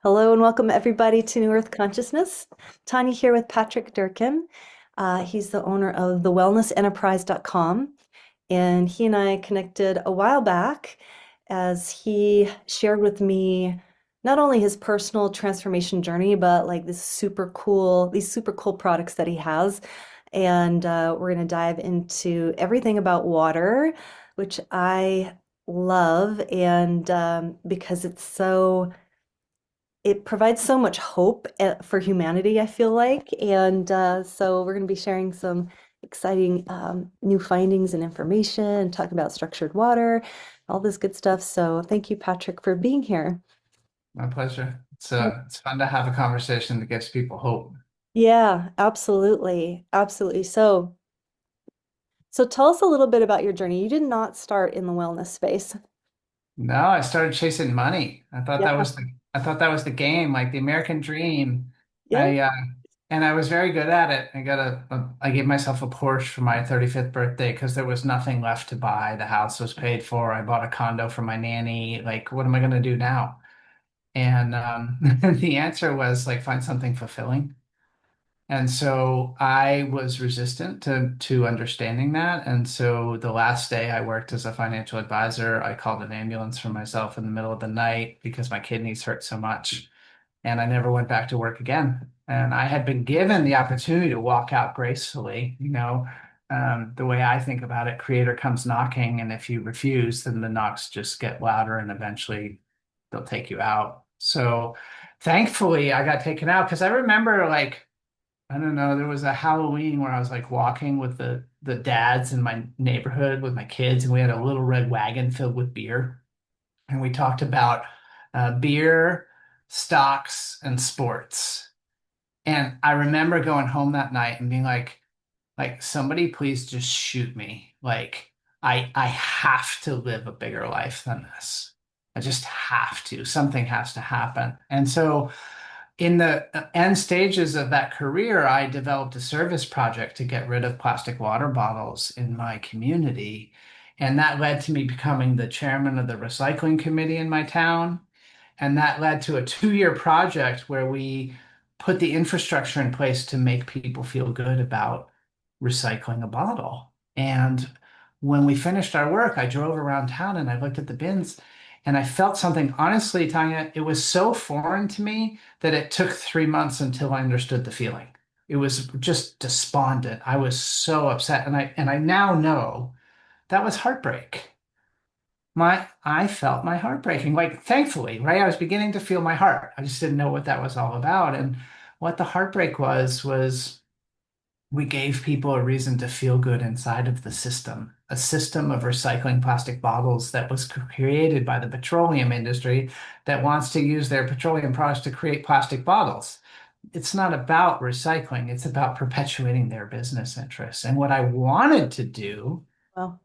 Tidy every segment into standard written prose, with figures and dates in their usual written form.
Hello and welcome everybody to New Earth Consciousness. Tania here with Patrick Durkin. He's the owner of thewellnessenterprise.com, and he and I connected a while back as he shared with me not only his personal transformation journey, but like these super cool products that he has. And we're going to dive into everything about water, which I love, and because it provides so much hope for humanity, I feel like. And so we're going to be sharing some exciting new findings and information, talk about structured water, all this good stuff. So thank you, Patrick, for being here. My pleasure. It's fun to have a conversation that gives people hope. Yeah, absolutely. Absolutely. So tell us a little bit about your journey. You did not start in the wellness space. No, I started chasing money. Yeah. I thought that was the game, like the American dream. Yeah. I and I was very good at it. I gave myself a Porsche for my 35th birthday because there was nothing left to buy. The house was paid for. I bought a condo for my nanny. Like, what am I going to do now? And the answer was like find something fulfilling. And so I was resistant to understanding that. And so the last day I worked as a financial advisor, I called an ambulance for myself in the middle of the night because my kidneys hurt so much. And I never went back to work again. And I had been given the opportunity to walk out gracefully. The way I think about it, creator comes knocking, and if you refuse, then the knocks just get louder and eventually they'll take you out. So thankfully I got taken out because I remember like I don't know. There was a Halloween where I was like walking with the dads in my neighborhood with my kids, and we had a little red wagon filled with beer, and we talked about beer, stocks, and sports. And I remember going home that night and being like somebody please just shoot me. Like I have to live a bigger life than this. I just have to. Something has to happen. And so in the end stages of that career, I developed a service project to get rid of plastic water bottles in my community. And that led to me becoming the chairman of the recycling committee in my town. And that led to a 2-year project where we put the infrastructure in place to make people feel good about recycling a bottle. And when we finished our work, I drove around town and I looked at the bins and I felt something. Honestly, Tanya, it was so foreign to me that it took 3 months until I understood the feeling. It was just despondent. I was so upset. And I now know that was heartbreak. I felt my heart breaking. Like, thankfully, right? I was beginning to feel my heart. I just didn't know what that was all about. And what the heartbreak was we gave people a reason to feel good inside of the system, a system of recycling plastic bottles that was created by the petroleum industry that wants to use their petroleum products to create plastic bottles. It's not about recycling, it's about perpetuating their business interests. And what I wanted to do Well,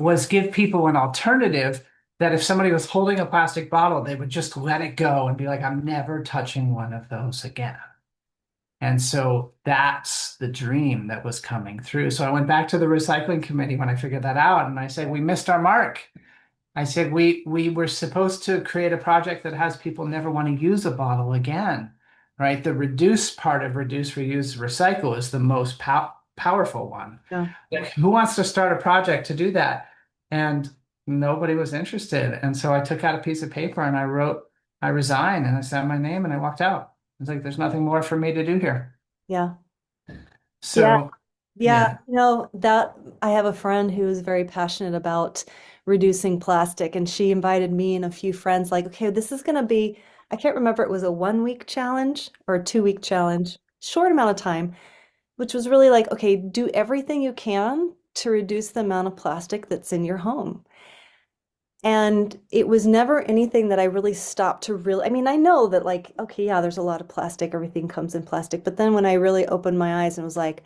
was give people an alternative that if somebody was holding a plastic bottle, they would just let it go and be like, I'm never touching one of those again. And so that's the dream that was coming through. So I went back to the recycling committee when I figured that out, and I said, we missed our mark. I said, we were supposed to create a project that has people never want to use a bottle again, right? The reduce part of reduce, reuse, recycle is the most powerful one. yeah. Like, who wants to start a project to do that? And nobody was interested. And so I took out a piece of paper and I wrote, I resign, and I signed my name and I walked out. It's like, there's nothing more for me to do here. Yeah. Yeah. So, Yeah, yeah. that I have a friend who's very passionate about reducing plastic, and she invited me and a few friends, like, okay, this is gonna be, I can't remember, it was a 1 week challenge or a 2 week challenge, short amount of time, which was really like, okay, do everything you can to reduce the amount of plastic that's in your home. And it was never anything that I really stopped to really, I mean, I know that like, okay, yeah, there's a lot of plastic, everything comes in plastic, but then when I really opened my eyes and was like,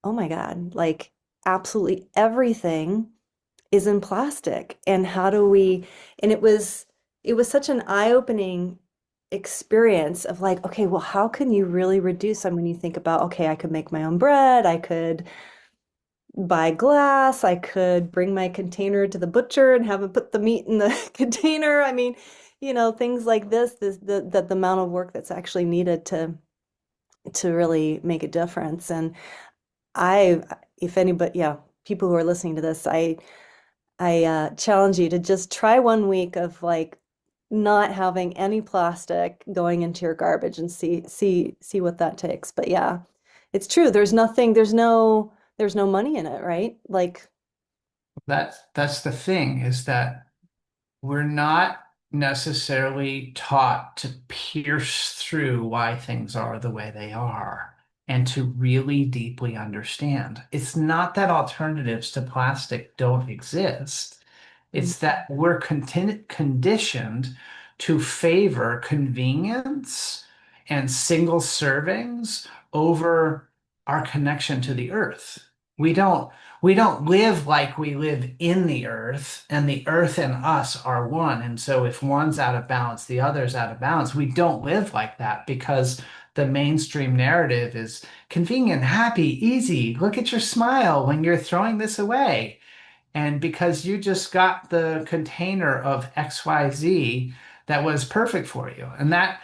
oh my God, like absolutely everything is in plastic. And how do we, and it was such an eye-opening experience of like, okay, well, how can you really reduce? And when you think about, okay, I could make my own bread, I could buy glass, I could bring my container to the butcher and have him put the meat in the container. I mean, things like this, that the amount of work that's actually needed to really make a difference. And I, if anybody, yeah, people who are listening to this, I challenge you to just try 1 week of like not having any plastic going into your garbage and see what that takes. But yeah, it's true. There's no money in it, right? Like, That's the thing is that we're not necessarily taught to pierce through why things are the way they are and to really deeply understand. It's not that alternatives to plastic don't exist. mm, It's that we're conditioned to favor convenience and single servings over our connection to the earth. We don't we don't live like we live in the earth, and the earth and us are one. And so if one's out of balance, the other's out of balance. We don't live like that because the mainstream narrative is convenient, happy, easy. Look at your smile when you're throwing this away. And because you just got the container of XYZ that was perfect for you. And that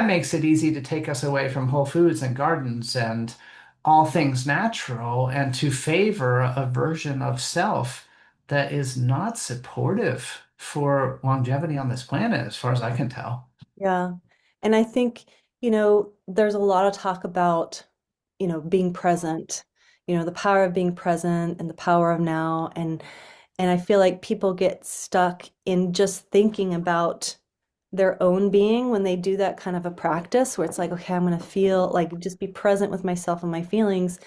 makes it easy to take us away from whole foods and gardens and all things natural and to favor a version of self that is not supportive for longevity on this planet, as far as I can tell. yeah. And I think, there's a lot of talk about, being present, the power of being present and the power of now. And I feel like people get stuck in just thinking about their own being when they do that kind of a practice where it's like, okay, I'm going to feel like just be present with myself and my feelings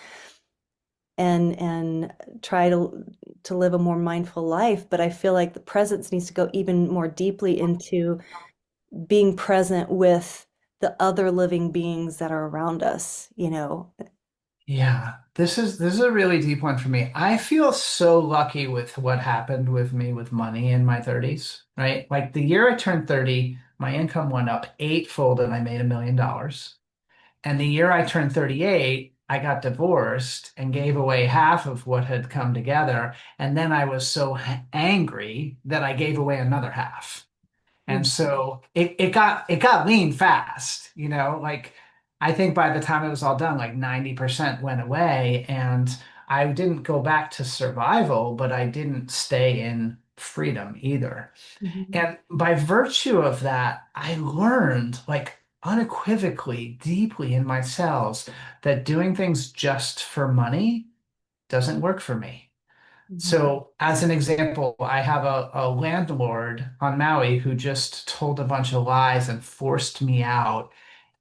and try to live a more mindful life. But I feel like the presence needs to go even more deeply into being present with the other living beings that are around us. Yeah, this is a really deep one for me. I feel so lucky with what happened with me with money in my 30s, right? Like the year I turned 30, my income went up eightfold and I made $1 million. And the year I turned 38, I got divorced and gave away half of what had come together. And then I was so angry that I gave away another half. And Mhm. so it got lean fast, like I think by the time it was all done, like 90% went away. And I didn't go back to survival, but I didn't stay in freedom either. Mhm. And by virtue of that, I learned like unequivocally, deeply in my cells, that doing things just for money doesn't work for me. Mhm. So, as an example, I have a landlord on Maui who just told a bunch of lies and forced me out.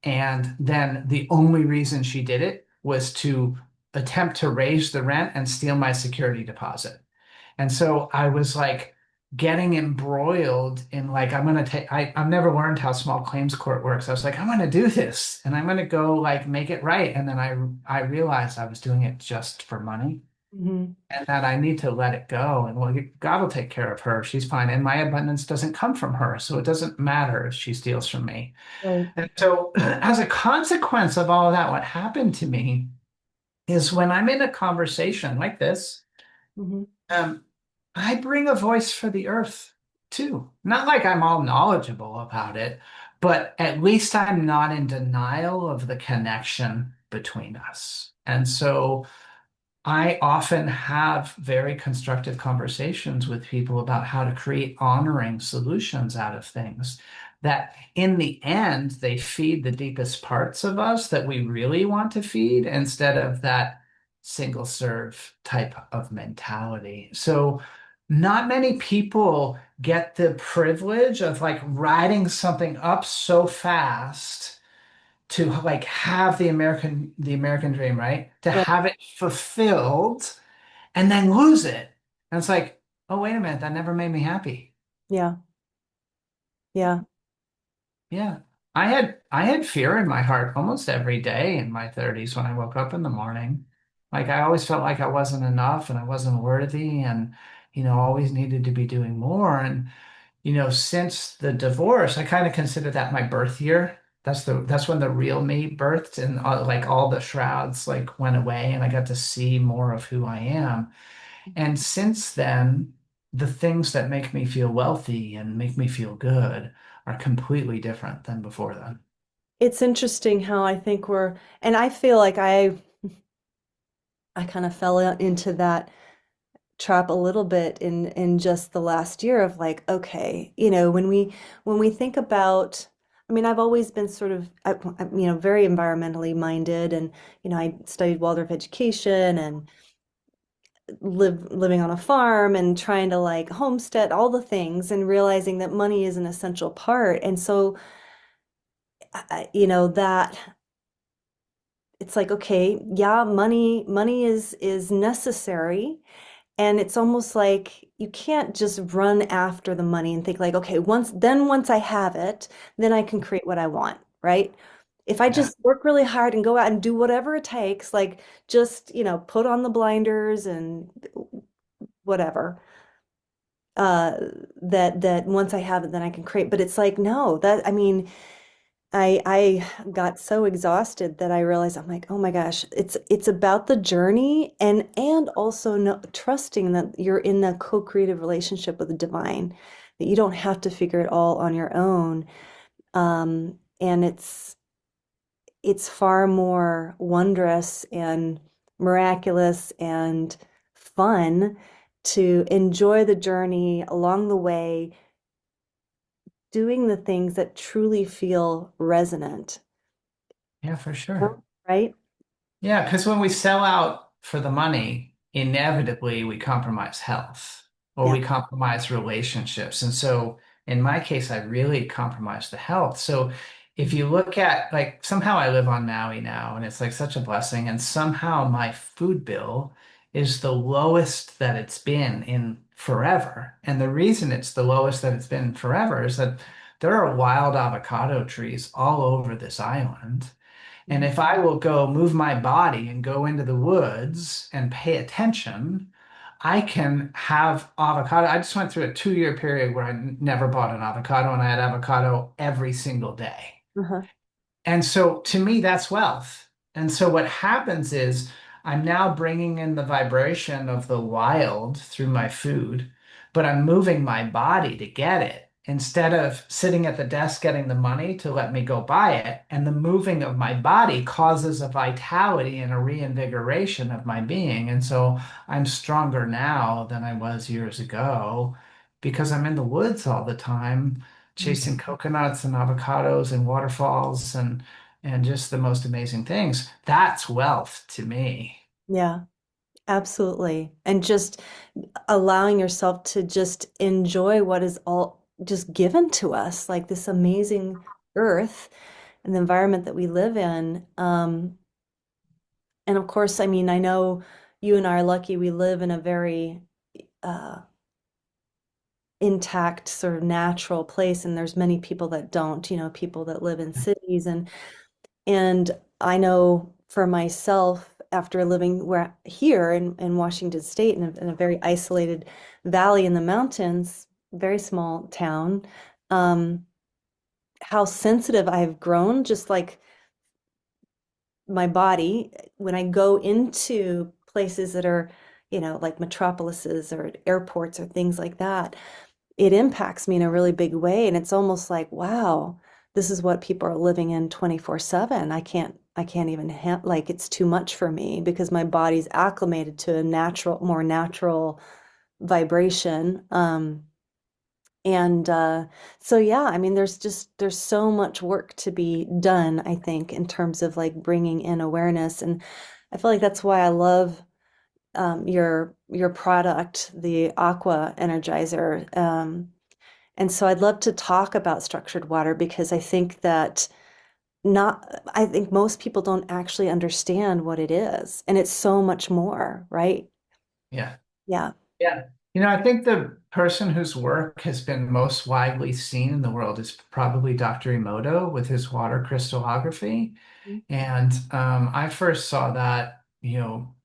And then the only reason she did it was to attempt to raise the rent and steal my security deposit. And so I was like getting embroiled in like, I'm gonna take, I've never learned how small claims court works. I was like, I'm gonna do this and I'm gonna go like make it right. And then I realized I was doing it just for money Mhm. and that I need to let it go. And well, God will take care of her. She's fine. And my abundance doesn't come from her. So it doesn't matter if she steals from me. Right. And so, as a consequence of all of that, what happened to me is when I'm in a conversation like this, Mhm. um, I bring a voice for the earth too. Not like I'm all knowledgeable about it, but at least I'm not in denial of the connection between us. And so, I often have very constructive conversations with people about how to create honoring solutions out of things that in the end they feed the deepest parts of us that we really want to feed instead of that single serve type of mentality. So not many people get the privilege of like riding something up so fast to like have the American dream, right? To Right. have it fulfilled and then lose it. And it's like, oh, wait a minute, that never made me happy. Yeah. Yeah. Yeah. I had fear in my heart almost every day in my 30s when I woke up in the morning. Like I always felt like I wasn't enough and I wasn't worthy and always needed to be doing more. And since the divorce, I kind of consider that my birth year. That's when the real me birthed and like all the shrouds like went away and I got to see more of who I am. And since then, the things that make me feel wealthy and make me feel good are completely different than before then. It's interesting how I think and I feel like I kind of fell into that trap a little bit in just the last year of like, okay, when we think about, I mean, I've always been sort of, very environmentally minded, and I studied Waldorf education and living on a farm and trying to like homestead all the things and realizing that money is an essential part. And so, that it's like, okay, yeah, money is necessary. And it's almost like you can't just run after the money and think like, okay, once I have it, then I can create what I want, right? If I Yeah. just work really hard and go out and do whatever it takes, like just, put on the blinders and whatever, uh, that once I have it, then I can create. But it's like, no, I mean, I got so exhausted that I realized I'm like, oh my gosh, it's about the journey, and also no, trusting that you're in a co-creative relationship with the divine, that you don't have to figure it all on your own. And it's far more wondrous and miraculous and fun to enjoy the journey along the way, doing the things that truly feel resonant, Yeah, for sure. right? Yeah, because when we sell out for the money, inevitably we compromise health or Yeah. we compromise relationships. And so in my case, I really compromised the health. So if you look at like somehow I live on Maui now and it's like such a blessing, and somehow my food bill is the lowest that it's been in forever. And the reason it's the lowest that it's been forever is that there are wild avocado trees all over this island. And Mhm. if I will go move my body and go into the woods and pay attention, I can have avocado. I just went through a 2-year period where I never bought an avocado and I had avocado every single day. Uh-huh. And so to me, that's wealth. And so what happens is I'm now bringing in the vibration of the wild through my food, but I'm moving my body to get it instead of sitting at the desk getting the money to let me go buy it. And the moving of my body causes a vitality and a reinvigoration of my being. And so I'm stronger now than I was years ago because I'm in the woods all the time chasing coconuts and avocados and waterfalls and just the most amazing things. That's wealth to me. Yeah, absolutely. And just allowing yourself to just enjoy what is all just given to us, like this amazing earth and the environment that we live in. And of course, I mean, I know you and I are lucky we live in a very uh, intact, sort of natural place, and there's many people that don't, people that live in cities. And I know for myself, after living here in Washington State in a very isolated valley in the mountains, very small town, um, how sensitive I've grown, just like my body, when I go into places that are, like metropolises or airports or things like that, it impacts me in a really big way. And it's almost like, wow, this is what people are living in 24/7. I can't even like it's too much for me because my body's acclimated to a more natural vibration. And so yeah, I mean, there's so much work to be done, I think, in terms of like bringing in awareness. And I feel like that's why I love your product, the Aqua Energizer. And so I'd love to talk about structured water because I think most people don't actually understand what it is. And it's so much more, right? Yeah. Yeah. Yeah. I think the person whose work has been most widely seen in the world is probably Dr. Emoto with his water crystallography. And I first saw that,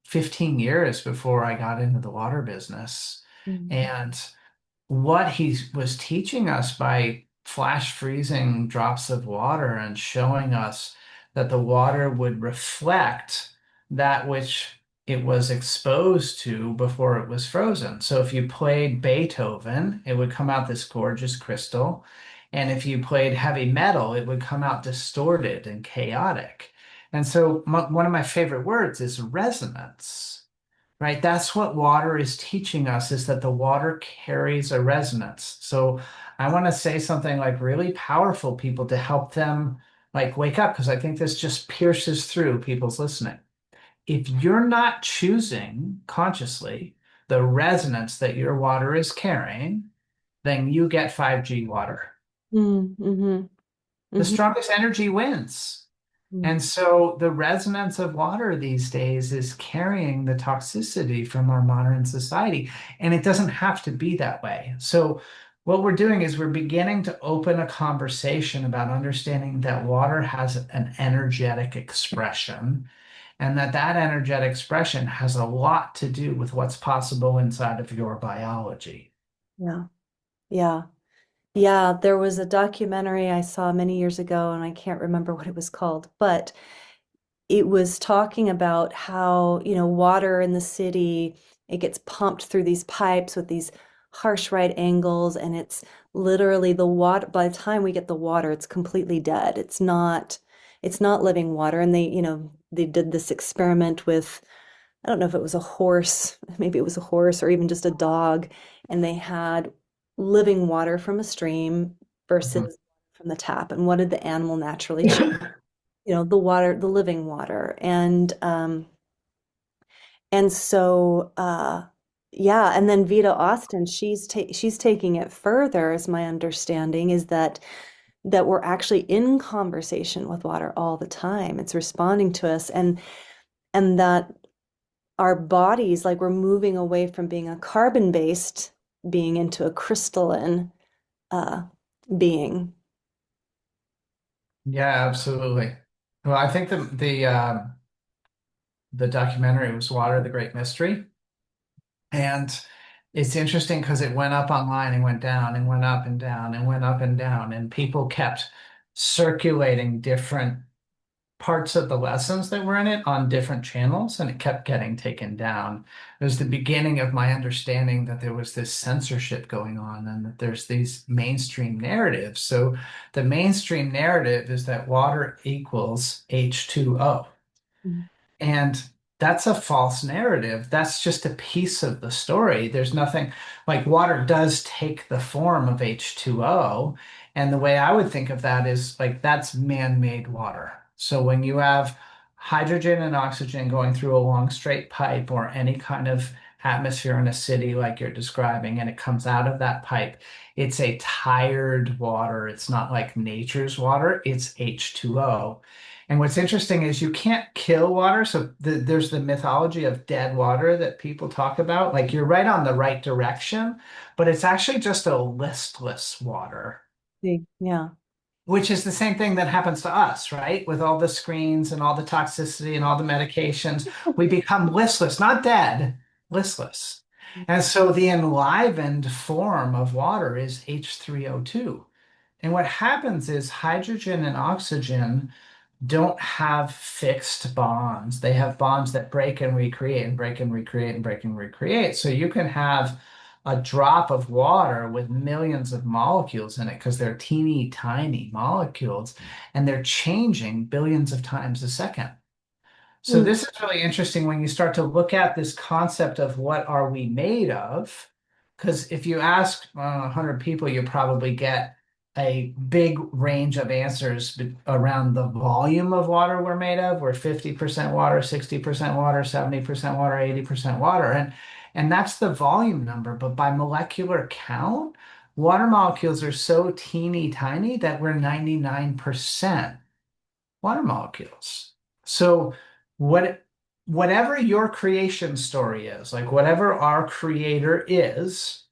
15 years before I got into the water business. Mhm. And what he was teaching us by flash freezing drops of water and showing us that the water would reflect that which it was exposed to before it was frozen. So if you played Beethoven, it would come out this gorgeous crystal. And if you played heavy metal, it would come out distorted and chaotic. And so one of my favorite words is resonance, right? That's what water is teaching us is that the water carries a resonance. So I want to say something like really powerful people to help them like wake up because I think this just pierces through people's listening. If you're not choosing consciously the resonance that your water is carrying, then you get 5G water. Mm, hmm The hmm strongest energy wins. And so the resonance of water these days is carrying the toxicity from our modern society. And it doesn't have to be that way. So what we're doing is we're beginning to open a conversation about understanding that water has an energetic expression and that that energetic expression has a lot to do with what's possible inside of your biology. Yeah. Yeah. Yeah. There was a documentary I saw many years ago, and I can't remember what it was called, but it was talking about how, water in the city, it gets pumped through these pipes with these harsh right angles, and it's literally the water, by the time we get the water, it's completely dead. It's not living water. And they did this experiment with, I don't know if it was a horse, maybe it was a horse or even just a dog, and they had living water from a stream Mhm. versus from the tap. And what did the animal naturally choose? The water, the living water. And so yeah, and then Vita Austin, she's taking it further, as my understanding is that we're actually in conversation with water all the time. It's responding to us, and that our bodies, like we're moving away from being a carbon-based being into a crystalline uh, being. Yeah, absolutely. Well, I think the documentary was Water, the Great Mystery. And it's interesting because it went up online and went down and went up and down and went up and down. And people kept circulating different parts of the lessons that were in it on different channels, and it kept getting taken down. It was the beginning of my understanding that there was this censorship going on and that there's these mainstream narratives. So the mainstream narrative is that water equals H2O. And that's a false narrative. That's just a piece of the story. There's nothing like water does take the form of H2O. And the way I would think of that is like that's man-made water. So when you have hydrogen and oxygen going through a long straight pipe or any kind of atmosphere in a city like you're describing, and it comes out of that pipe, it's a tired water. It's not like nature's water, it's H2O. And what's interesting is you can't kill water. So there's the mythology of dead water that people talk about. Like you're right on the right direction, but it's actually just a listless water, Yeah. which is the same thing that happens to us, right? With all the screens and all the toxicity and all the medications, we become listless, not dead, listless. And so the enlivened form of water is H3O2. And what happens is hydrogen and oxygen don't have fixed bonds. They have bonds that break and recreate and break and recreate and break and recreate. So you can have a drop of water with millions of molecules in it because they're teeny tiny molecules and they're changing billions of times a second. So Mm. this is really interesting when you start to look at this concept of what are we made of? Because if you ask 100 people, you probably get a big range of answers around the volume of water we're made of. We're 50% water, 60% water, 70% water, 80% water. And that's the volume number. But by molecular count, water molecules are so teeny tiny that we're 99% water molecules. So what whatever your creation story is, like whatever our creator is,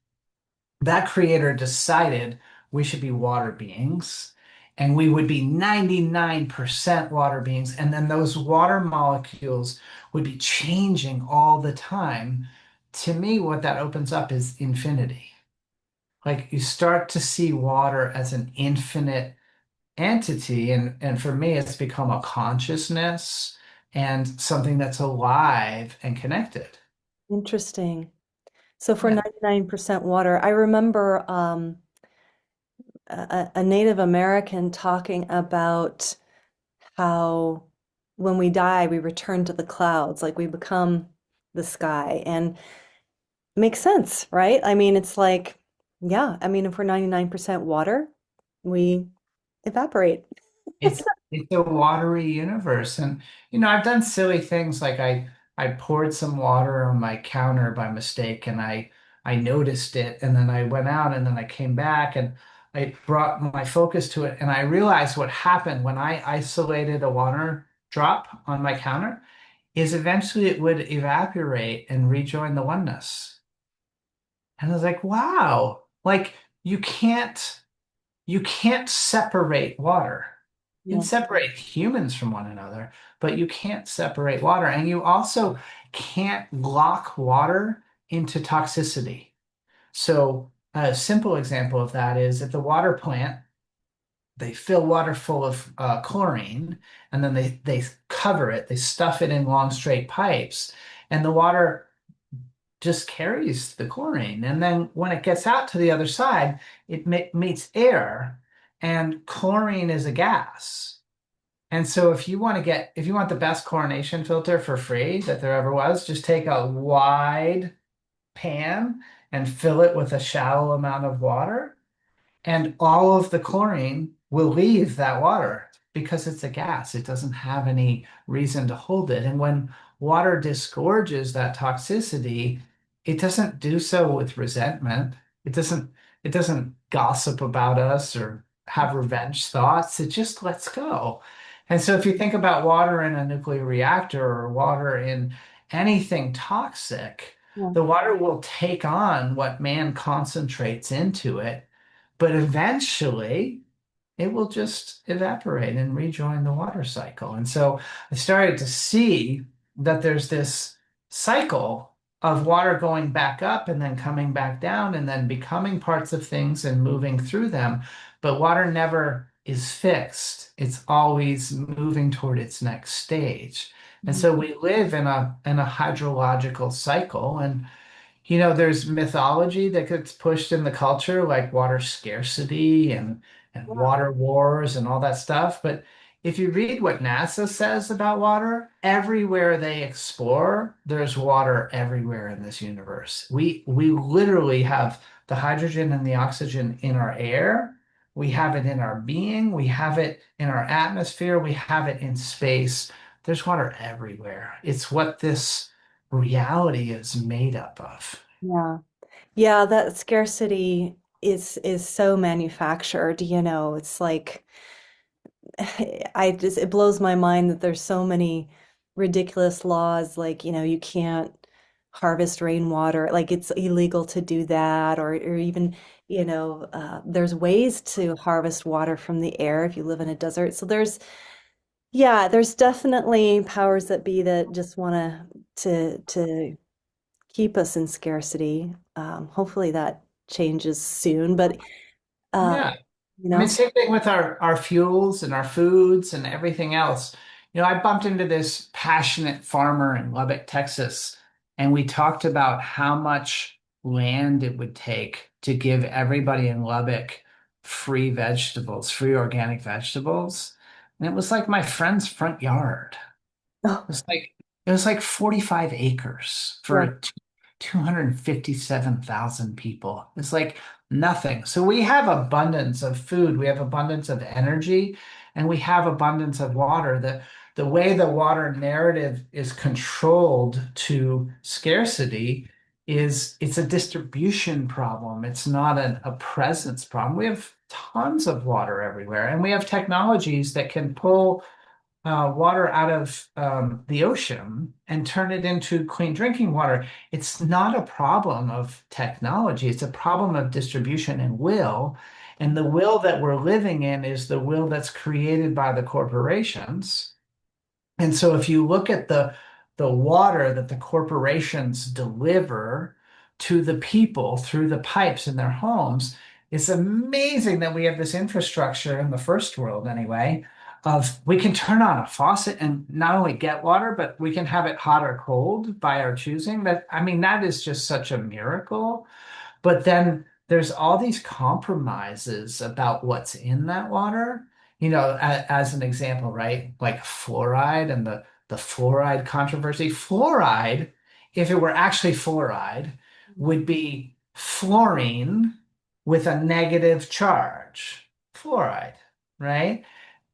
that creator decided we should be water beings and we would be 99% water beings and then those water molecules would be changing all the time. To me, what that opens up is infinity. Like you start to see water as an infinite entity and for me it's become a consciousness and something that's alive and connected. Interesting. So for Yeah. 99% water, I remember a Native American talking about how when we die, we return to the clouds, like we become the sky. And it makes sense, right? I mean, it's like, yeah, I mean, if we're 99% water, we evaporate. It's a watery universe. And I've done silly things like I poured some water on my counter by mistake and I noticed it and then I went out and then I came back and I brought my focus to it and I realized what happened when I isolated a water drop on my counter is eventually it would evaporate and rejoin the oneness. And I was like, wow, like you can't you can't separate water. You can Yeah. separate humans from one another, but you can't separate water. And you also can't lock water into toxicity. So, a simple example of that is at the water plant, they fill water full of chlorine and then they cover it, they stuff it in long straight pipes, and the water just carries the chlorine. And then when it gets out to the other side, it meets air, and chlorine is a gas. And so if you want the best chlorination filter for free that there ever was, just take a wide pan and fill it with a shallow amount of water and all of the chlorine will leave that water because it's a gas. It doesn't have any reason to hold it. And when water disgorges that toxicity, it doesn't do so with resentment. It doesn't it doesn't gossip about us or have revenge thoughts. It just lets go. And so if you think about water in a nuclear reactor or water in anything toxic, Yeah. the water will take on what man concentrates into it, but eventually it will just evaporate and rejoin the water cycle. And so I started to see that there's this cycle of water going back up and then coming back down and then becoming parts of things and moving through them. But water never is fixed. It's always moving toward its next stage. And Mhm. so we live in a hydrological cycle. And there's mythology that gets pushed in the culture, like water scarcity and water wars and all that stuff. But if you read what NASA says about water, everywhere they explore, there's water everywhere in this universe. We literally have the hydrogen and the oxygen in our air. We have it in our being. We have it in our atmosphere. We have it in space. There's water everywhere. It's what this reality is made up of. Yeah. Yeah, that scarcity is so manufactured, it's like it blows my mind that there's so many ridiculous laws like, you can't harvest rainwater, like it's illegal to do that or even, there's ways to harvest water from the air if you live in a desert. So there's definitely powers that be that just want to keep us in scarcity. Hopefully that changes soon, but uh, Yeah. you I mean, know, same thing with our fuels and our foods and everything else. I bumped into this passionate farmer in Lubbock, Texas, and we talked about how much land it would take to give everybody in Lubbock free vegetables, free organic vegetables. And it was like my friend's front yard. oh, It was like 45 acres yeah, for 257,000 people. It's like nothing. So we have abundance of food, we have abundance of energy, and we have abundance of water. The way the water narrative is controlled to scarcity is it's a distribution problem. It's not a presence problem. We have tons of water everywhere, and we have technologies that can pull water out of the ocean and turn it into clean drinking water. It's not a problem of technology, it's a problem of distribution and will. And the will that we're living in is the will that's created by the corporations. And so if you look at the water that the corporations deliver to the people through the pipes in their homes, it's amazing that we have this infrastructure in the first world anyway, of we can turn on a faucet and not only get water, but we can have it hot or cold by our choosing. That I mean, that is just such a miracle. But then there's all these compromises about what's in that water. As an example, right? Like fluoride and the fluoride controversy. Fluoride, if it were actually fluoride, would be fluorine with a negative charge. Fluoride, right?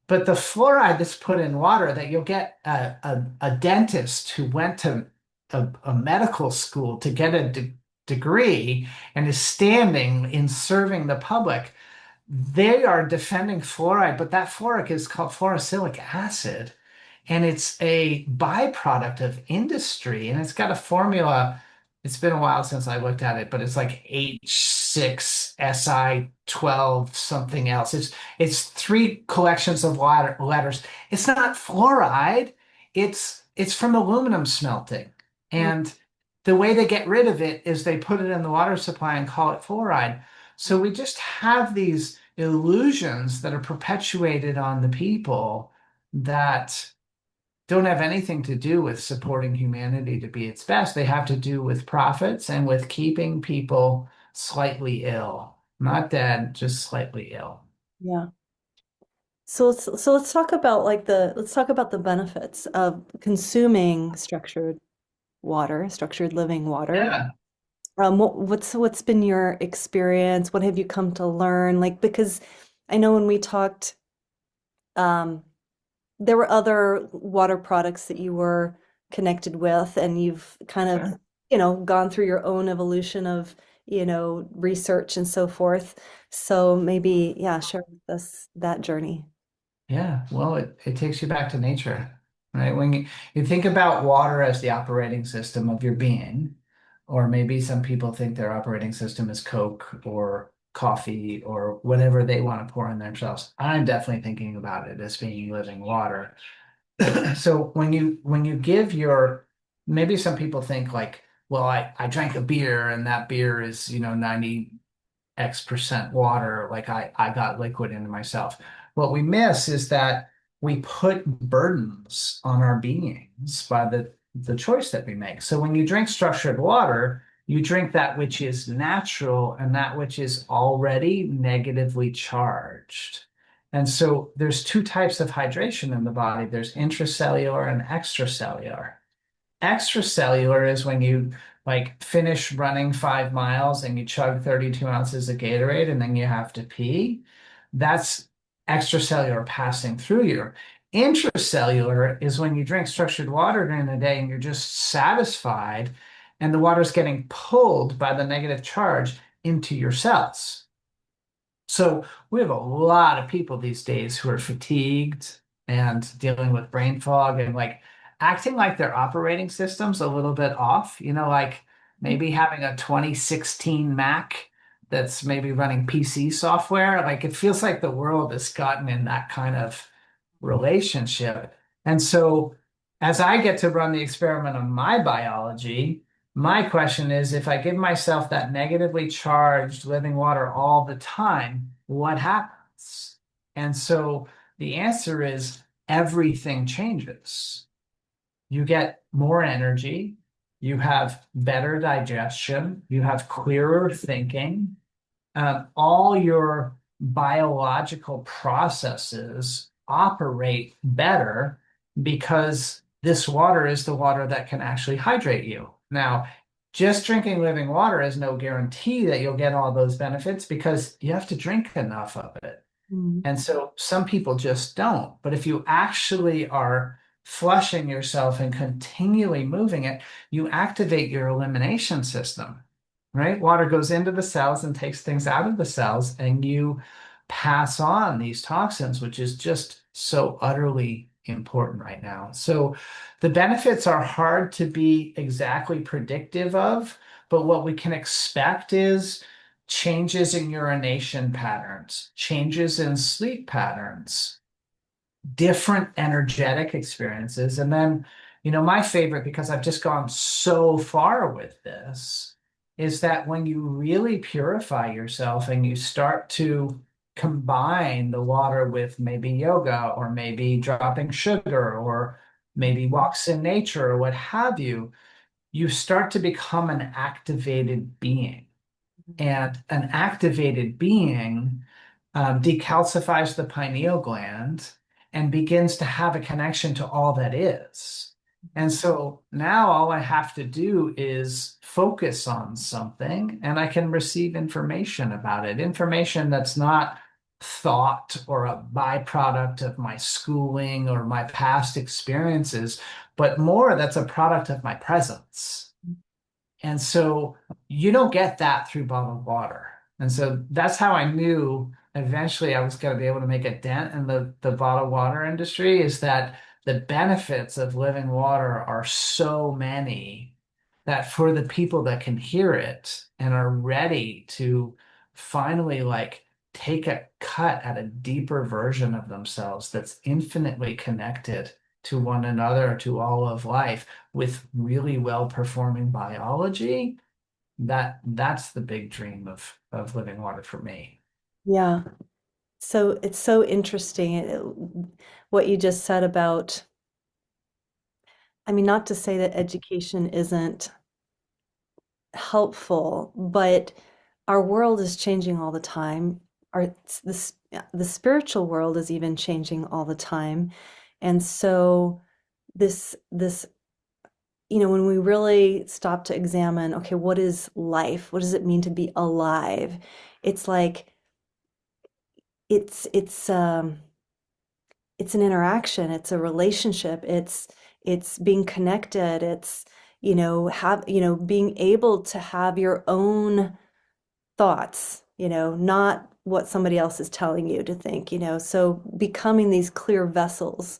But the fluoride that's put in water that you'll get a dentist who went to a medical school to get a degree and is standing in serving the public, they are defending fluoride, but that fluoride is called fluorosilicic acid. And it's a byproduct of industry. And it's got a formula. It's been a while since I looked at it, but it's like H6Si12 something else. It's three collections of letters. It's not fluoride. It's from aluminum smelting. Mm, And the way they get rid of it is they put it in the water supply and call it fluoride. So we just have these illusions that are perpetuated on the people that don't have anything to do with supporting humanity to be its best. They have to do with profits and with keeping people slightly ill. Not dead, just slightly ill. yeah. So let's talk about let's talk about the benefits of consuming structured water, structured living water. Yeah. What's been your experience? What have you come to learn? Like, because I know when we talked, um, there were other water products that you were connected with, and you've kind of, Okay. gone through your own evolution of, research and so forth. So maybe, yeah, share with us that journey. Yeah. Well, it takes you back to nature, right? When you think about water as the operating system of your being, or maybe some people think their operating system is Coke or coffee or whatever they want to pour in themselves. I'm definitely thinking about it as being living water. So when you give your maybe some people think like, well, I drank a beer and that beer is, 90 X% water, like I got liquid into myself. What we miss is that we put burdens on our beings by the choice that we make. So when you drink structured water, you drink that which is natural and that which is already negatively charged. And so there's two types of hydration in the body. There's intracellular and extracellular. Extracellular is when you like finish running 5 miles and you chug 32 ounces of Gatorade and then you have to pee. That's extracellular passing through you. Intracellular is when you drink structured water during the day and you're just satisfied and the water's getting pulled by the negative charge into your cells. So we have a lot of people these days who are fatigued and dealing with brain fog and like acting like their operating system's a little bit off, like maybe having a 2016 Mac that's maybe running PC software. Like it feels like the world has gotten in that kind of relationship. And so as I get to run the experiment on my biology, my question is, if I give myself that negatively charged living water all the time, what happens? And so the answer is everything changes. You get more energy, you have better digestion, you have clearer thinking, all your biological processes operate better because this water is the water that can actually hydrate you. Now, just drinking living water is no guarantee that you'll get all those benefits because you have to drink enough of it. Mm. And so some people just don't. But if you actually are flushing yourself and continually moving it, you activate your elimination system, right? Water goes into the cells and takes things out of the cells, and you pass on these toxins, which is just so utterly important right now. So the benefits are hard to be exactly predictive of, but what we can expect is changes in urination patterns, changes in sleep patterns, different energetic experiences. And then, my favorite, because I've just gone so far with this, is that when you really purify yourself and you start to combine the water with maybe yoga or maybe dropping sugar or maybe walks in nature or what have you, you start to become an activated being. And an activated being decalcifies the pineal gland and begins to have a connection to all that is. And so now all I have to do is focus on something and I can receive information about it, information that's not thought or a byproduct of my schooling or my past experiences, but more that's a product of my presence. And so you don't get that through bottled water. And so that's how I knew eventually I was going to be able to make a dent in the bottled water industry is that the benefits of living water are so many that for the people that can hear it and are ready to finally like take a cut at a deeper version of themselves that's infinitely connected to one another, to all of life with really well performing biology, that's the big dream of living water for me. Yeah. So it's so interesting what you just said about, I mean, not to say that education isn't helpful, but our world is changing all the time. Our the spiritual world is even changing all the time. And so this when we really stop to examine, okay, what is life? What does it mean to be alive? It's like it's it's um it's an interaction, it's a relationship, it's being connected, it's being able to have your own thoughts, not what somebody else is telling you to think, so becoming these clear vessels,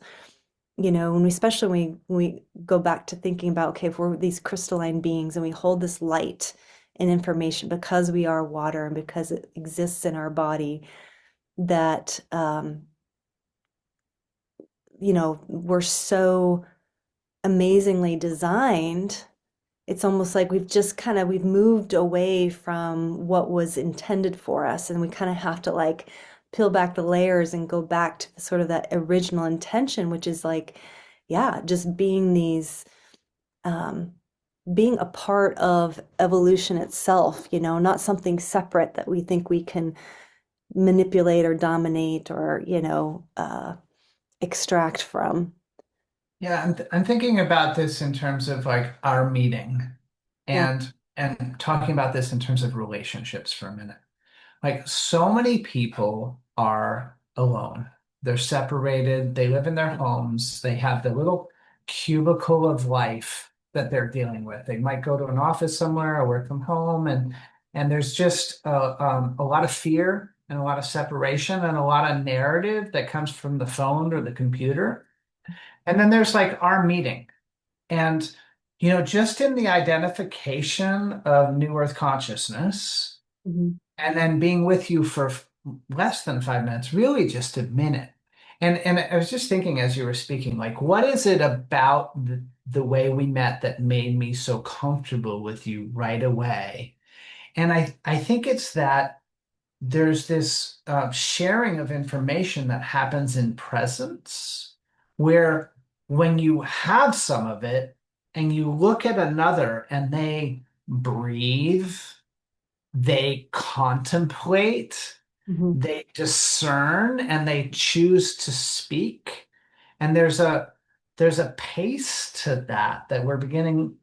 when we especially when we go back to thinking about, okay, if we're these crystalline beings and we hold this light and information because we are water and because it exists in our body, that we're so amazingly designed. It's almost like we've moved away from what was intended for us, and we kind of have to like peel back the layers and go back to sort of that original intention, which is like, yeah, just um, being a part of evolution itself, not something separate that we think we can manipulate or dominate or, extract from. Yeah, I'm thinking about this in terms of like our meeting Yeah. and talking about this in terms of relationships for a minute. Like so many people are alone. They're separated. They live in their homes. They have the little cubicle of life that they're dealing with. They might go to an office somewhere or work from home, and there's just a lot of fear and a lot of separation and a lot of narrative that comes from the phone or the computer. And then there's like our meeting. And, just in the identification of New Earth consciousness, Mhm. and then being with you for less than 5 minutes, really just a minute. And I was just thinking as you were speaking, like, what is it about the way we met that made me so comfortable with you right away? And I think it's that there's this sharing of information that happens in presence, where when you have some of it and you look at another and they breathe, they contemplate, Mhm. they discern, and they choose to speak. And there's a pace to that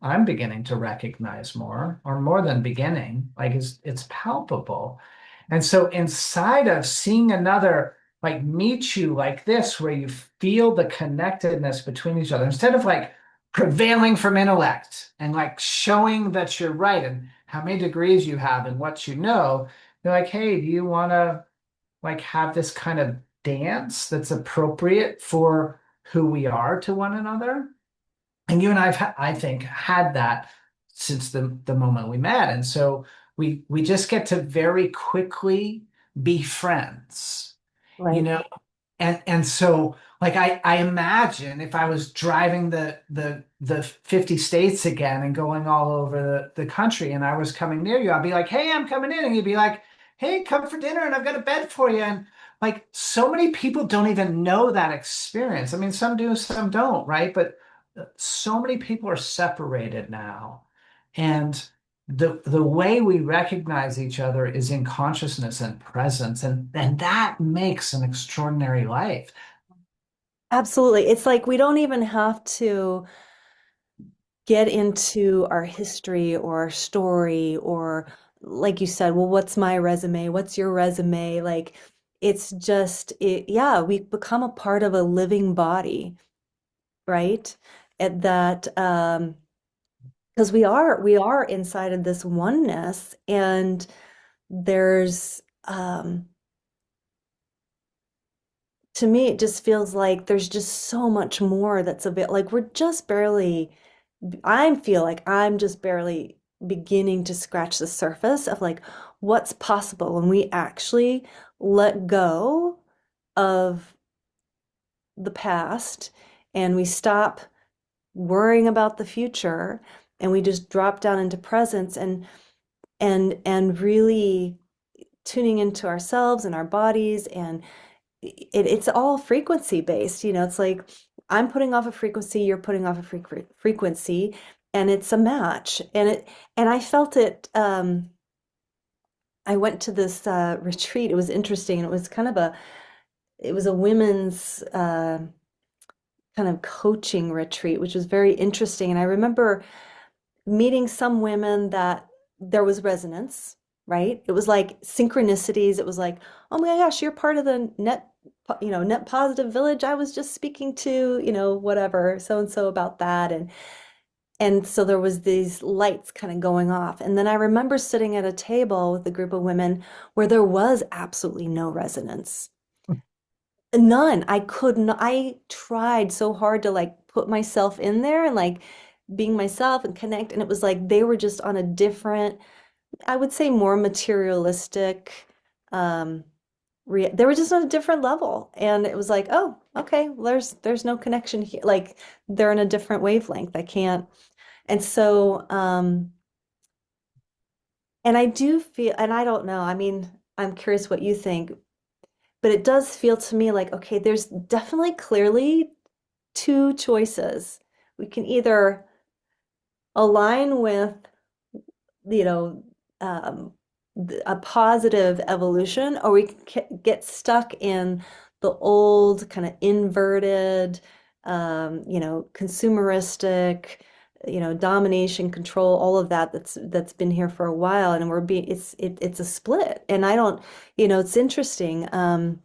I'm beginning to recognize more, or more than beginning, like it's palpable. And so inside of seeing another like meet you like this, where you feel the connectedness between each other, instead of like prevailing from intellect and like showing that you're right and how many degrees you have and what you know, you're like, hey, do you want to like have this kind of dance that's appropriate for who we are to one another? And you and I think, had that since the moment we met. And so we just get to very quickly be friends, you Right. know, and so like I imagine if I was driving the 50 states again and going all over the country and I was coming near you, I'd be like, hey, I'm coming in. And you'd be like, hey, come for dinner and I've got a bed for you. And like so many people don't even know that experience. I mean, some do, some don't, right? But so many people are separated now. And the way we recognize each other is in consciousness and presence, and that makes an extraordinary life. Absolutely. It's like we don't even have to get into our history or our story or, like you said, well, what's my resume? What's your resume? Like, it's just yeah, we become a part of a living body, right? And that because we are inside of this oneness, and there's to me it just feels like there's just so much more that's a bit like we're just barely I feel like I'm just barely beginning to scratch the surface of like what's possible when we actually let go of the past and we stop worrying about the future and we just drop down into presence and really tuning into ourselves and our bodies, and it's all frequency based. It's like I'm putting off a frequency, you're putting off a frequency, and it's a match. And I felt it. I went to this retreat. It was interesting, and it was a women's kind of coaching retreat, which was very interesting. And I remember meeting some women that there was resonance, right? It was like synchronicities. It was like, oh my gosh, you're part of the net positive village. I was just speaking to, whatever, so and so about that. And so there was these lights kind of going off. And then I remember sitting at a table with a group of women where there was absolutely no resonance. None. I could not, I tried so hard to like put myself in there and like being myself and connect. And it was like they were just on a different, I would say more materialistic, um, they were just on a different level. And it was like, oh, okay, well, there's no connection here. Like they're in a different wavelength. I can't. And so, and I do feel, and I don't know, I mean, I'm curious what you think, but it does feel to me like, okay, there's definitely clearly two choices. We can either align with, you know, um, a positive evolution, or we can get stuck in the old kind of inverted, consumeristic, domination, control, all of that that's been here for a while, and it's a split. And I don't, it's interesting. And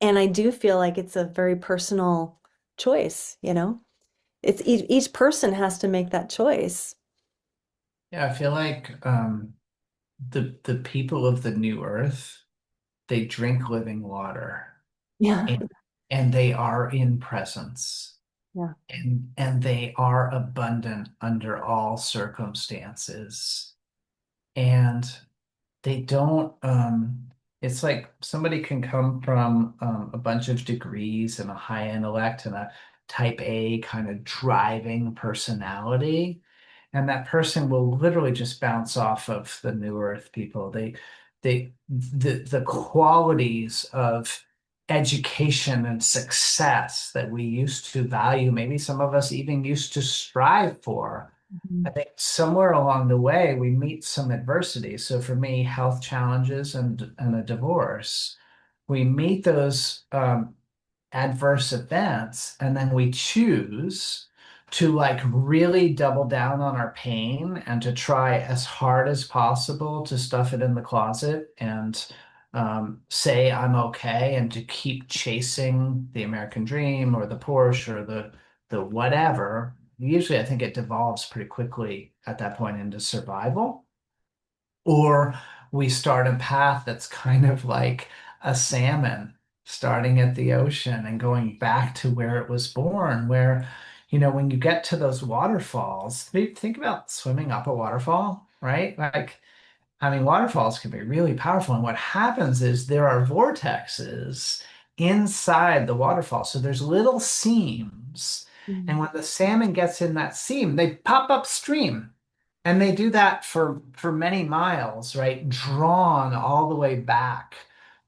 I do feel like it's a very personal choice. It's each person has to make that choice. Yeah, I feel like the people of the new earth, they drink living water, Yeah. and, and they are in presence, Yeah. and they are abundant under all circumstances. And they don't, it's like somebody can come from a bunch of degrees and a high intellect and a type A kind of driving personality. And that person will literally just bounce off of the new earth people. The qualities of education and success that we used to value, maybe some of us even used to strive for. I Mhm. think somewhere along the way we meet some adversity. So for me, health challenges and a divorce, we meet those adverse events, and then we choose to like really double down on our pain and to try as hard as possible to stuff it in the closet and say I'm okay, and to keep chasing the American dream or the Porsche or the whatever. Usually, I think it devolves pretty quickly at that point into survival. Or we start a path that's kind of like a salmon starting at the ocean and going back to where it was born, where, when you get to those waterfalls, think about swimming up a waterfall, right? Like, I mean, waterfalls can be really powerful. And what happens is there are vortexes inside the waterfall. So there's little seams. And Mhm. when the salmon gets in that seam, they pop upstream. And they do that for many miles, right? Drawn all the way back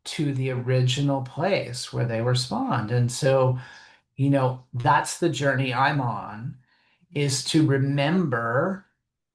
to the original place where they were spawned. And so, that's the journey I'm on, is to remember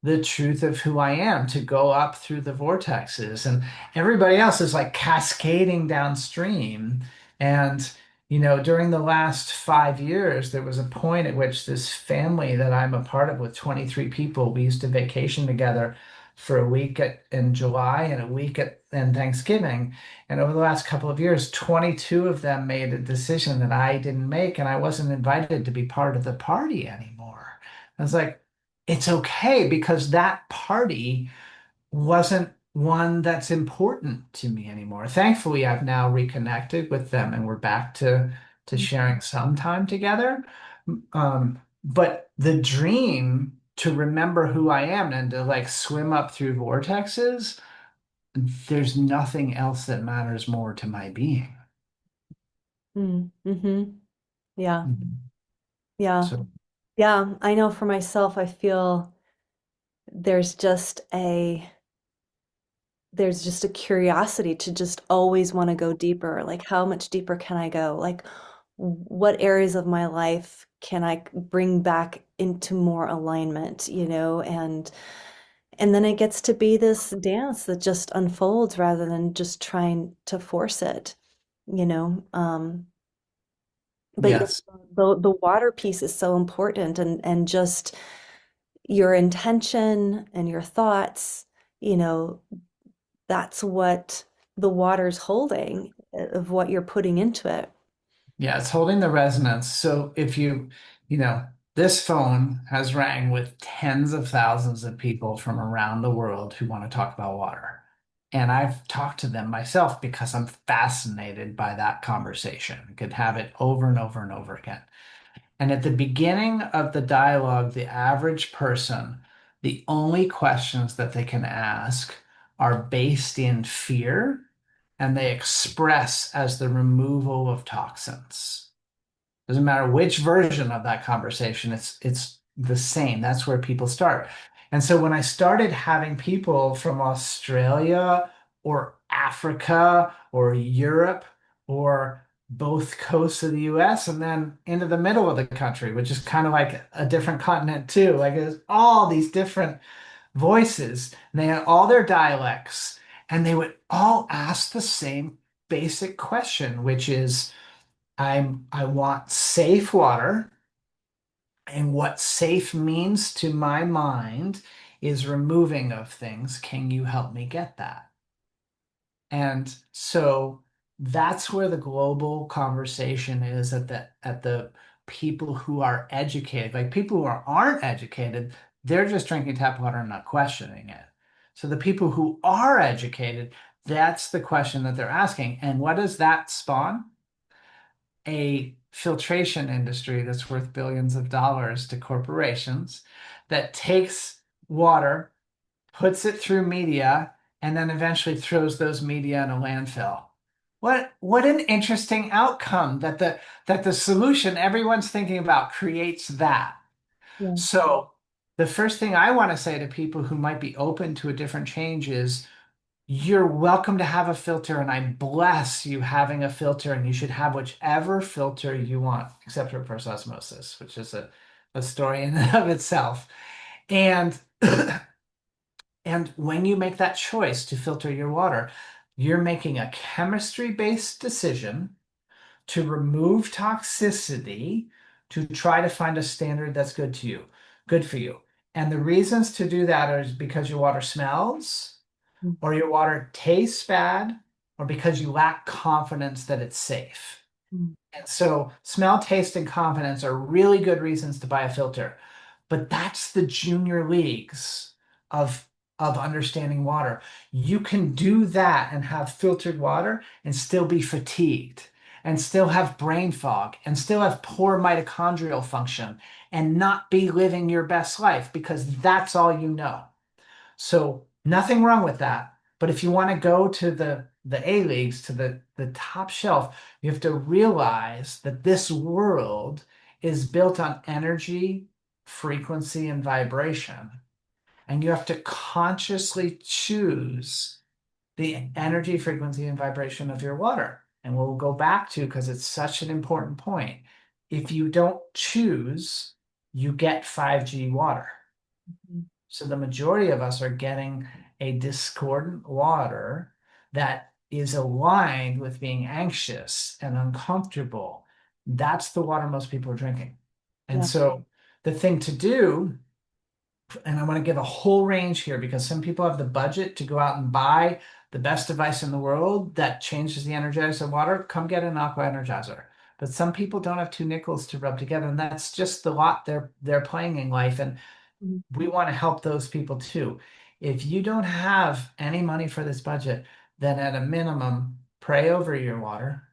the truth of who I am, to go up through the vortexes. And everybody else is like cascading downstream. And, during the last 5 years, there was a point at which this family that I'm a part of with 23 people, we used to vacation together for a week in July and a week in Thanksgiving. And over the last couple of years, 22 of them made a decision that I didn't make, and I wasn't invited to be part of the party anymore. I was like, it's okay because that party wasn't one that's important to me anymore. Thankfully, I've now reconnected with them and we're back to sharing some time together. But the dream to remember who I am and to like swim up through vortexes, there's nothing else that matters more to my being. Mm-hmm. Yeah. Mhm. Yeah. So, Yeah. I know for myself, I feel there's just a there's just a curiosity to just always want to go deeper. Like, how much deeper can I go? Like, what areas of my life can I bring back into more alignment, and then it gets to be this dance that just unfolds rather than just trying to force it, you know. But yes. the water piece is so important, and just your intention and your thoughts, you know, that's what the water's holding of what you're putting into it. Yeah, it's holding the resonance. So if you know, this phone has rang with tens of thousands of people from around the world who want to talk about water. And I've talked to them myself because I'm fascinated by that conversation. I could have it over and over and over again. And at the beginning of the dialogue, the average person, the only questions that they can ask are based in fear and they express as the removal of toxins. Doesn't matter which version of that conversation, it's the same. That's where people start. And so when I started having people from Australia or Africa or Europe or both coasts of the US and then into the middle of the country, which is kind of like a different continent too. Like there's all these different voices, and they had all their dialects, and they would all ask the same basic question, which is, I want safe water, and what safe means to my mind is removing of things. Can you help me get that? And so that's where the global conversation is at the people who are educated. Like people who aren't educated, they're just drinking tap water and not questioning it. So the people who are educated, that's the question that they're asking. And what does that spawn? A filtration industry that's worth billions of dollars to corporations that takes water, puts it through media, and then eventually throws those media in a landfill. What an interesting outcome that the solution everyone's thinking about creates that. Yeah. So the first thing I want to say to people who might be open to a different change is you're welcome to have a filter, and I bless you having a filter, and you should have whichever filter you want, except for reverse osmosis, which is a story in and of itself. And and when you make that choice to filter your water, you're making a chemistry-based decision to remove toxicity to try to find a standard that's good for you. And the reasons to do that are because your water smells, or your water tastes bad, or because you lack confidence that it's safe. Mhm. And so smell, taste, and confidence are really good reasons to buy a filter. But that's the junior leagues of understanding water. You can do that and have filtered water and still be fatigued and still have brain fog and still have poor mitochondrial function and not be living your best life because that's all you know. So nothing wrong with that. But if you want to go to the A leagues, to the top shelf, you have to realize that this world is built on energy, frequency, and vibration. And you have to consciously choose the energy, frequency, and vibration of your water. And we'll go back to, because it's such an important point. If you don't choose, you get 5G water. So the majority of us are getting a discordant water that is aligned with being anxious and uncomfortable. That's the water most people are drinking. And Yeah. so the thing to do, and I want to give a whole range here because some people have the budget to go out and buy the best device in the world that changes the energizer of water. Come get an aqua energizer. But some people don't have two nickels to rub together, and that's just the lot they're playing in life. And Mhm. we want to help those people too. If you don't have any money for this budget, then at a minimum, pray over your water,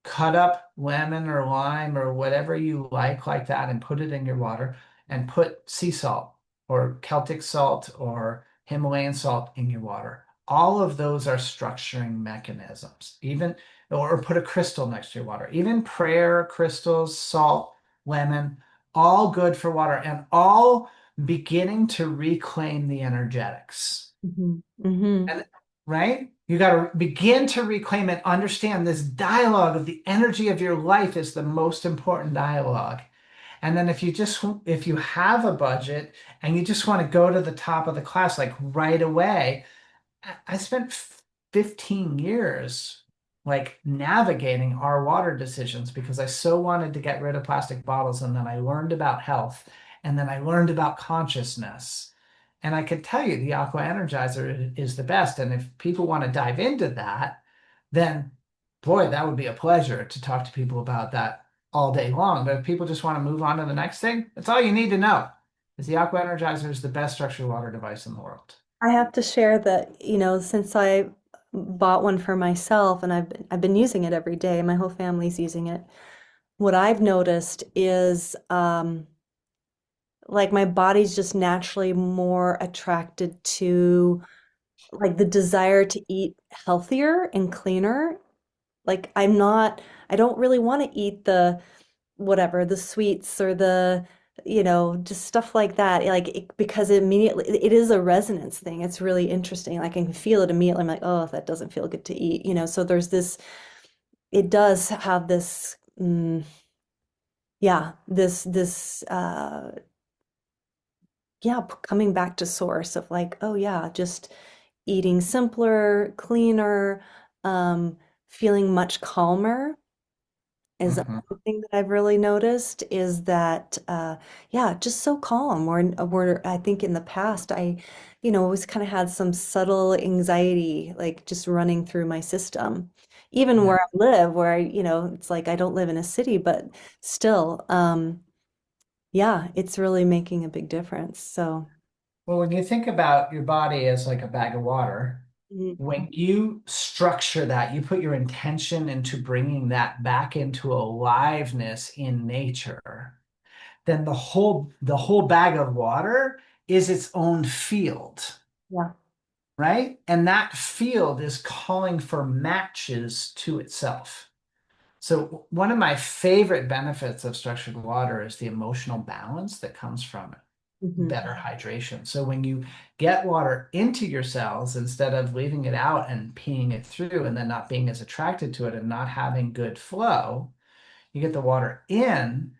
cut up lemon or lime or whatever you like that, and put it in your water, and put sea salt or Celtic salt or Himalayan salt in your water. All of those are structuring mechanisms. Even or put a crystal next to your water. Even prayer, crystals, salt, lemon, all good for water and all beginning to reclaim the energetics. Mhm. Mhm. And right? You got to begin to reclaim and understand this dialogue of the energy of your life is the most important dialogue. And then if you have a budget and you just want to go to the top of the class like right away, I spent 15 years like navigating our water decisions because I so wanted to get rid of plastic bottles. And then I learned about health and then I learned about consciousness. And I could tell you the Aqua Energizer is the best. And if people want to dive into that, then boy, that would be a pleasure to talk to people about that all day long. But if people just want to move on to the next thing, that's all you need to know is the Aqua Energizer is the best structured water device in the world. I have to share that, since I bought one for myself and I've been using it every day, my whole family's using it. What I've noticed is like my body's just naturally more attracted to like the desire to eat healthier and cleaner. Like I don't really want to eat the whatever, the sweets or just stuff like that. Because it is a resonance thing. It's really interesting. I can feel it immediately. I'm like, oh, that doesn't feel good to eat. So it does have this, yeah, yeah, coming back to source of like, oh yeah, just eating simpler, cleaner, feeling much calmer is Mhm. another thing that I've really noticed is that yeah, just so calm. I think in the past always kind of had some subtle anxiety like just running through my system. Even Yeah. where I live, it's like I don't live in a city, but still, yeah, it's really making a big difference. So, Well, when you think about your body as like a bag of water, mhm, when you structure that, you put your intention into bringing that back into aliveness in nature, then the whole bag of water is its own field, yeah. right? And that field is calling for matches to itself. So one of my favorite benefits of structured water is the emotional balance that comes from it. Hmm. Better hydration. So when you get water into your cells, instead of leaving it out and peeing it through and then not being as attracted to it and not having good flow, you get the water in,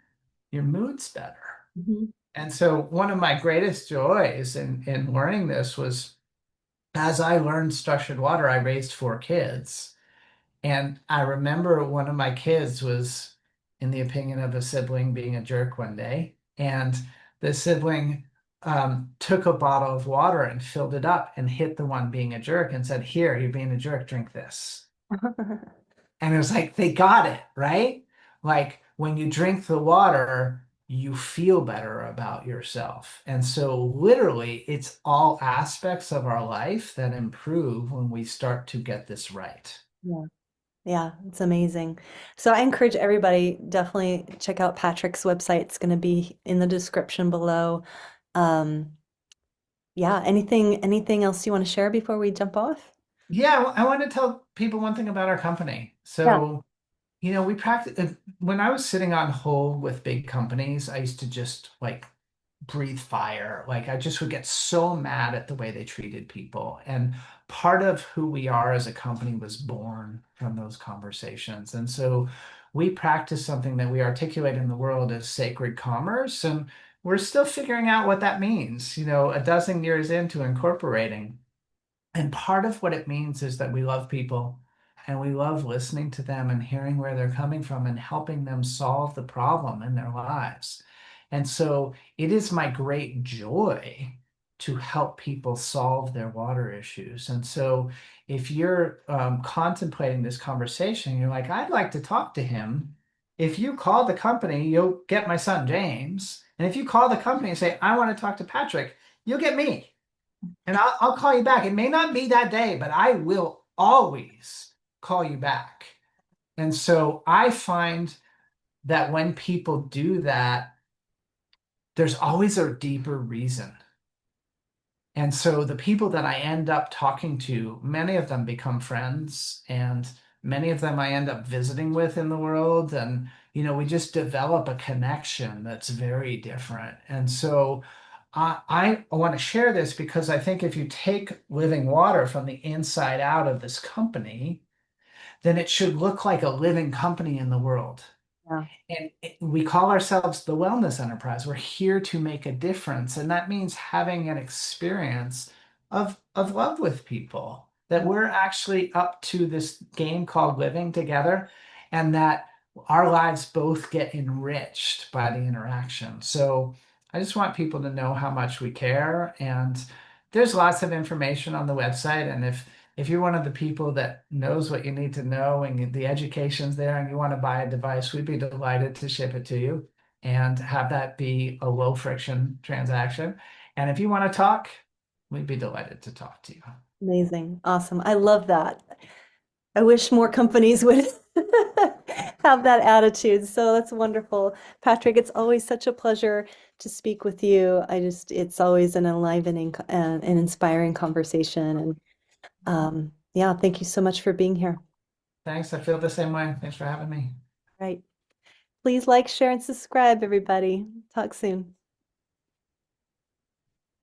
your mood's better. Hmm. And so one of my greatest joys in learning this was as I learned structured water, I raised four kids. And I remember one of my kids was, in the opinion of a sibling, being a jerk one day. And the sibling took a bottle of water and filled it up and hit the one being a jerk and said, "Here, you're being a jerk, drink this." And it was like, they got it, right? Like when you drink the water, you feel better about yourself. And so, literally, it's all aspects of our life that improve when we start to get this right. Yeah. Yeah, it's amazing. So I encourage everybody definitely check out Patrick's website. It's going to be in the description below. Um, yeah, anything else you want to share before we jump off? Yeah, I want to tell people one thing about our company. Yeah. So, we practice when I was sitting on hold with big companies, I used to just like breathe fire. Like I just would get so mad at the way they treated people. And part of who we are as a company was born from those conversations. And so we practice something that we articulate in the world as sacred commerce. And we're still figuring out what that means, a dozen years into incorporating. And part of what it means is that we love people and we love listening to them and hearing where they're coming from and helping them solve the problem in their lives. And so it is my great joy to help people solve their water issues. And so if you're contemplating this conversation, you're like, I'd like to talk to him. If you call the company, you'll get my son James. And if you call the company and say, I want to talk to Patrick, you'll get me. And I'll call you back. It may not be that day, but I will always call you back. And so I find that when people do that, there's always a deeper reason. And so the people that I end up talking to, many of them become friends, and many of them I end up visiting with in the world. And, we just develop a connection that's very different. And so I want to share this because I think if you take living water from the inside out of this company, then it should look like a living company in the world. Yeah. And we call ourselves the wellness enterprise. We're here to make a difference. And that means having an experience of love with people, that Yeah. we're actually up to this game called living together, and that our lives both get enriched by the interaction. So I just want people to know how much we care. And there's lots of information on the website. And if you're one of the people that knows what you need to know and the education's there and you want to buy a device, we'd be delighted to ship it to you and have that be a low friction transaction. And if you want to talk, we'd be delighted to talk to you. Amazing. Awesome. I love that. I wish more companies would have that attitude. So that's wonderful. Patrick, it's always such a pleasure to speak with you. It's always an enlivening and an inspiring conversation. And yeah, thank you so much for being here. Thanks. I feel the same way. Thanks for having me. Right. Please like, share, and subscribe, everybody. Talk soon.